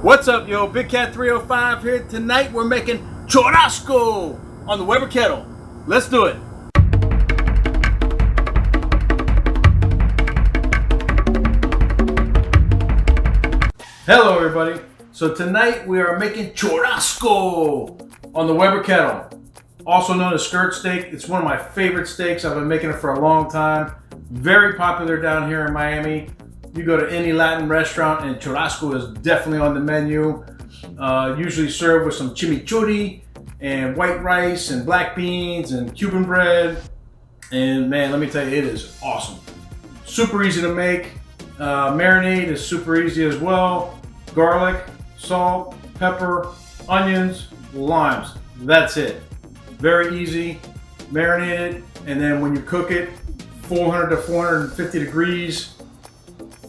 What's up, yo? Big Cat 305 here. Tonight we're making churrasco on the Weber Kettle. Let's do it. Hello, everybody. So tonight we are making churrasco on the Weber Kettle, also known as skirt steak. It's one of my favorite steaks. I've been making it for a long time. Very popular down here in Miami. You go to any Latin restaurant and churrasco is definitely on the menu. Usually served with some chimichurri and white rice and black beans and Cuban bread. And man, let me tell you, it is awesome. Super easy to make. Marinade is super easy as well. Garlic, salt, pepper, onions, limes. That's it. Very easy. Marinate it, and then when you cook it, 400 to 450 degrees.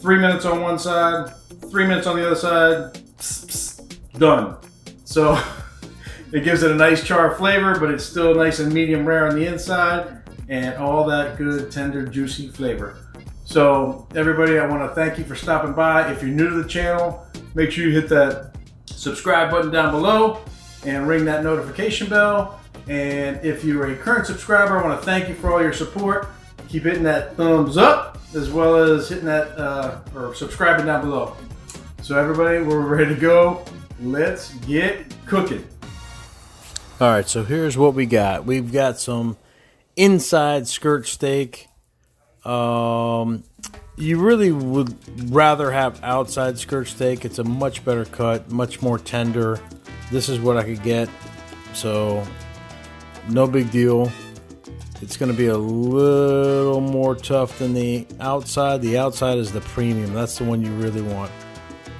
3 minutes on one side, 3 minutes on the other side, pss, pss, done. So it gives it a nice char flavor, but it's still nice and medium rare on the inside, and all that good, tender, juicy flavor. So everybody, I want to thank you for stopping by. If you're new to the channel, make sure you hit that subscribe button down below and ring that notification bell. And if you're a current subscriber, I want to thank you for all your support. Keep hitting that thumbs up, as well as hitting that or subscribing down below. So everybody, we're ready to go. Let's get cooking. All right, so here's what we got. We've got some inside skirt steak. You really would rather have outside skirt steak. It's a much better cut, much more tender. This is what I could get, so no big deal. It's going to be a little more tough than the outside. The outside is the premium. That's the one you really want.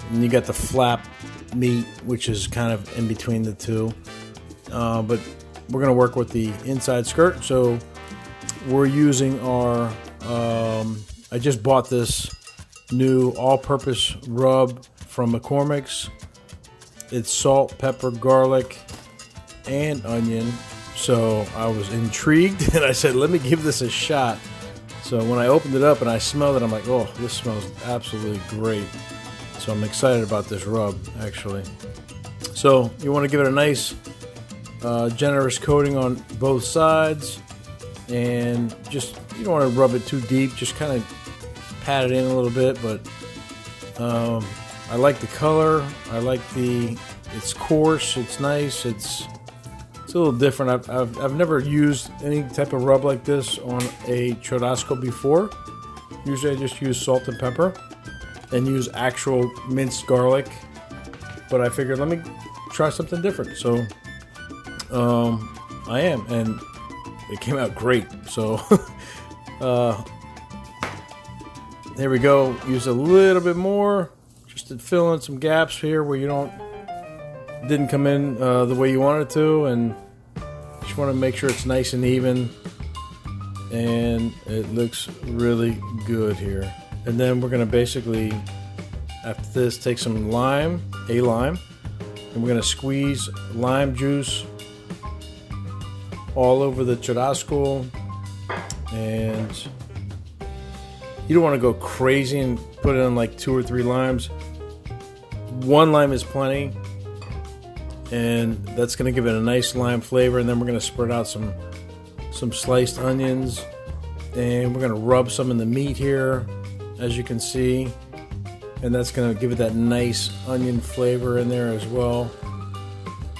And you got the flap meat, which is kind of in between the two. But we're going to work with the inside skirt. So we're using our, I just bought this new all-purpose rub from McCormick's. It's salt, pepper, garlic, and onion. So I was intrigued and I said, let me give this a shot. So when I opened it up and I smelled it, I'm like, oh, this smells absolutely great. So I'm excited about this rub, actually. So you want to give it a nice, generous coating on both sides. And just, you don't want to rub it too deep. Just kind of pat it in a little bit. But I like the color. I like it's coarse. It's nice. It's a little different. I've never used any type of rub like this on a churrasco before. Usually I just use salt and pepper and use actual minced garlic. But I figured let me try something different. So I am, and it came out great. So there we go. Use a little bit more just to fill in some gaps here where you didn't come in the way you wanted to, and just want to make sure it's nice and even, and it looks really good here. And then we're going to basically, after this, take some lime, and we're going to squeeze lime juice all over the churrasco. And you don't want to go crazy and put in like 2 or 3 limes. 1 lime is plenty. And that's going to give it a nice lime flavor. And then we're going to spread out some sliced onions. And we're going to rub some in the meat here, as you can see. And that's going to give it that nice onion flavor in there as well.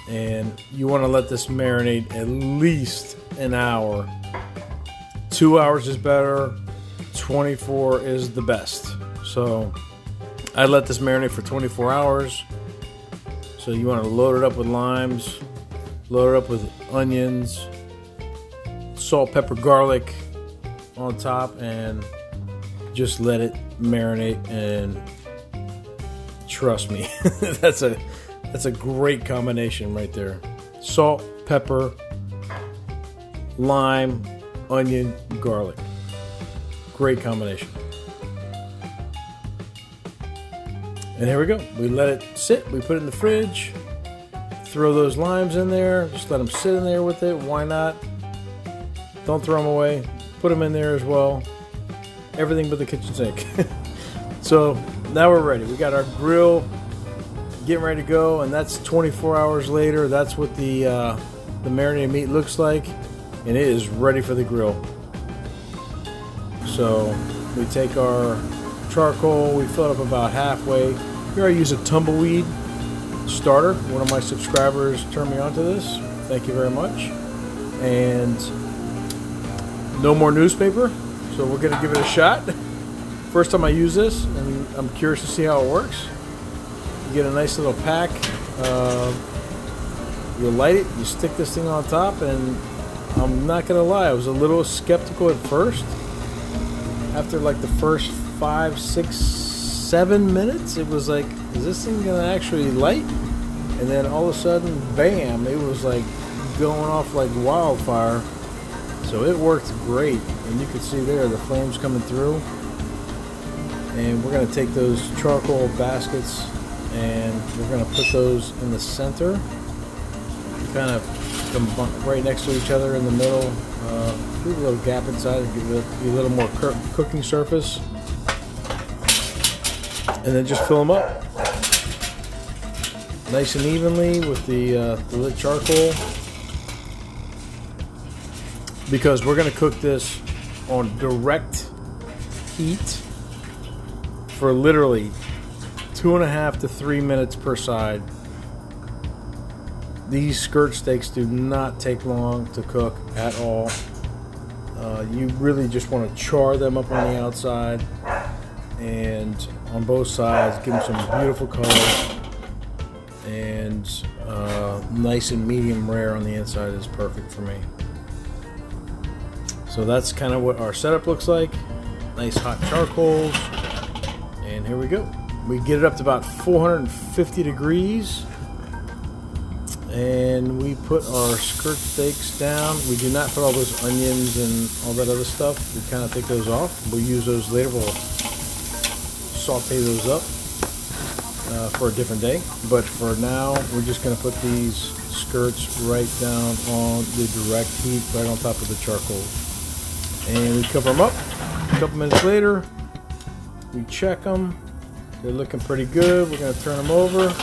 And you want to let this marinate at least an hour. 2 hours is better. 24 is the best. So I let this marinate for 24 hours. So you want to load it up with limes, load it up with onions, salt, pepper, garlic on top, and just let it marinate. And trust me, that's a great combination right there. Salt, pepper, lime, onion, garlic. Great combination. And here we go. We let it sit. We put it in the fridge. Throw those limes in there. Just let them sit in there with it. Why not? Don't throw them away. Put them in there as well. Everything but the kitchen sink. So now we're ready. We got our grill getting ready to go, and that's 24 hours later. That's what the marinated meat looks like, and it is ready for the grill. So we take our charcoal, we fill it up about halfway. Here I use a tumbleweed starter. One of my subscribers turned me onto this. Thank you very much. And no more newspaper, so we're gonna give it a shot. First time I use this, and I'm curious to see how it works. You get a nice little pack. You light it, you stick this thing on top, and I'm not gonna lie, I was a little skeptical at first. After like the first 5, 6, 7 minutes, it was like, is this thing gonna actually light? And then all of a sudden, bam, it was like going off like wildfire. So it worked great, and you can see there the flames coming through. And we're gonna take those charcoal baskets and we're gonna put those in the center, kind of right next to each other in the middle. Leave a little gap inside to give it a little more cooking surface, and then just fill them up nice and evenly with the lit charcoal, because we're going to cook this on direct heat for literally 2.5 to 3 minutes per side. These skirt steaks do not take long to cook at all. You really just want to char them up on the outside and on both sides, give them some beautiful color, and nice and medium rare on the inside is perfect for me. So that's kind of what our setup looks like. Nice hot charcoals, and here we go. We get it up to about 450 degrees, and we put our skirt steaks down. We do not put all those onions and all that other stuff. We kind of take those off. We'll use those later. We'll saute those up for a different day. But for now, we're just going to put these skirts right down on the direct heat, right on top of the charcoal. And we cover them up. A couple minutes later, we check them. They're looking pretty good. We're going to turn them over.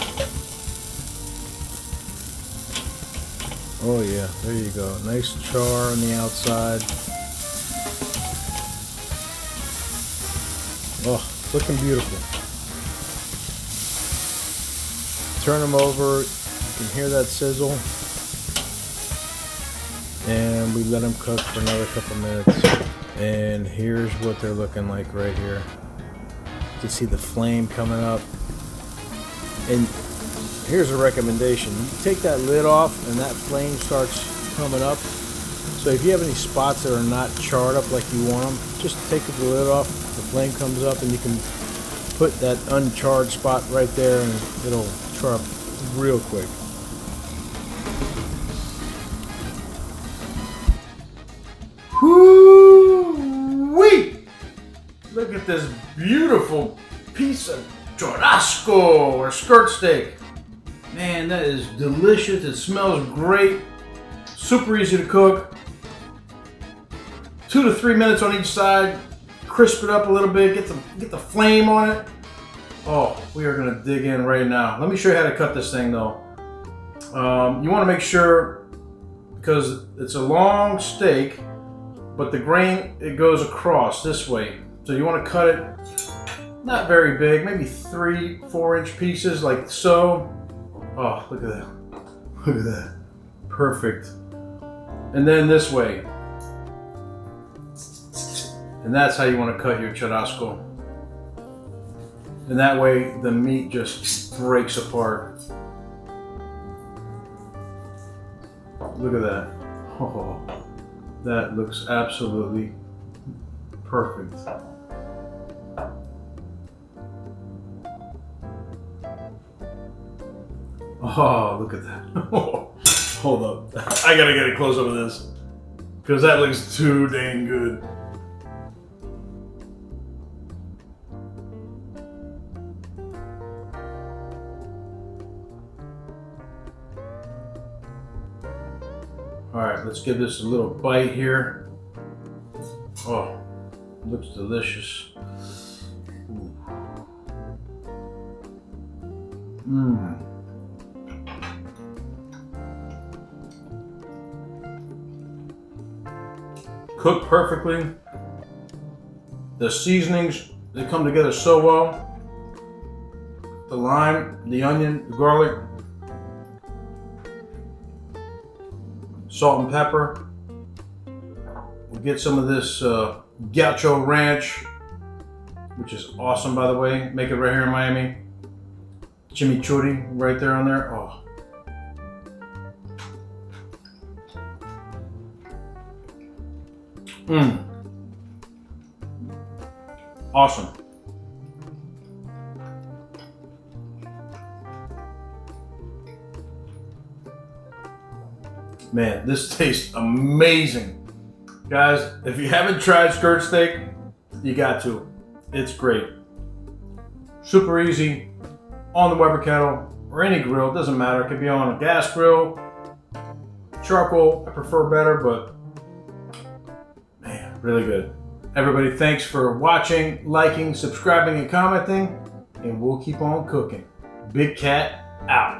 Oh yeah, there you go. Nice char on the outside. Oh, looking beautiful. Turn them over. You can hear that sizzle. And we let them cook for another couple minutes. And here's what they're looking like right here. You can see the flame coming up. And here's a recommendation. You take that lid off and that flame starts coming up. So if you have any spots that are not charred up like you want them, just take the lid off, the flame comes up, and you can put that uncharred spot right there and it'll char up real quick. Whoo-wee! Look at this beautiful piece of churrasco or skirt steak. Man, that is delicious. It smells great. Super easy to cook. 2 to 3 minutes on each side. Crisp it up a little bit. Get the flame on it. Oh, we are gonna dig in right now. Let me show you how to cut this thing though. You want to make sure, because it's a long steak, but the grain, it goes across this way. So you want to cut it not very big, maybe 3-4 inch pieces like so. Oh, look at that. Look at that. Perfect. And then this way. And that's how you want to cut your churrasco. And that way the meat just breaks apart. Look at that. Oh, that looks absolutely perfect. Oh, look at that. Hold up. I gotta get a close up of this, because that looks too dang good. Alright, let's give this a little bite here. Oh, looks delicious. Cooked perfectly. The seasonings, they come together so well. The lime, the onion, the garlic, salt and pepper. We'll get some of this gaucho ranch, which is awesome, by the way. Make it right here in Miami. Chimichurri right there on there. Oh. Awesome. Man, this tastes amazing. Guys, if you haven't tried skirt steak, you got to. It's great. Super easy on the Weber Kettle or any grill, doesn't matter. It could be on a gas grill, charcoal, I prefer better, but man, really good. Everybody, thanks for watching, liking, subscribing, and commenting, and we'll keep on cooking. Big Cat out.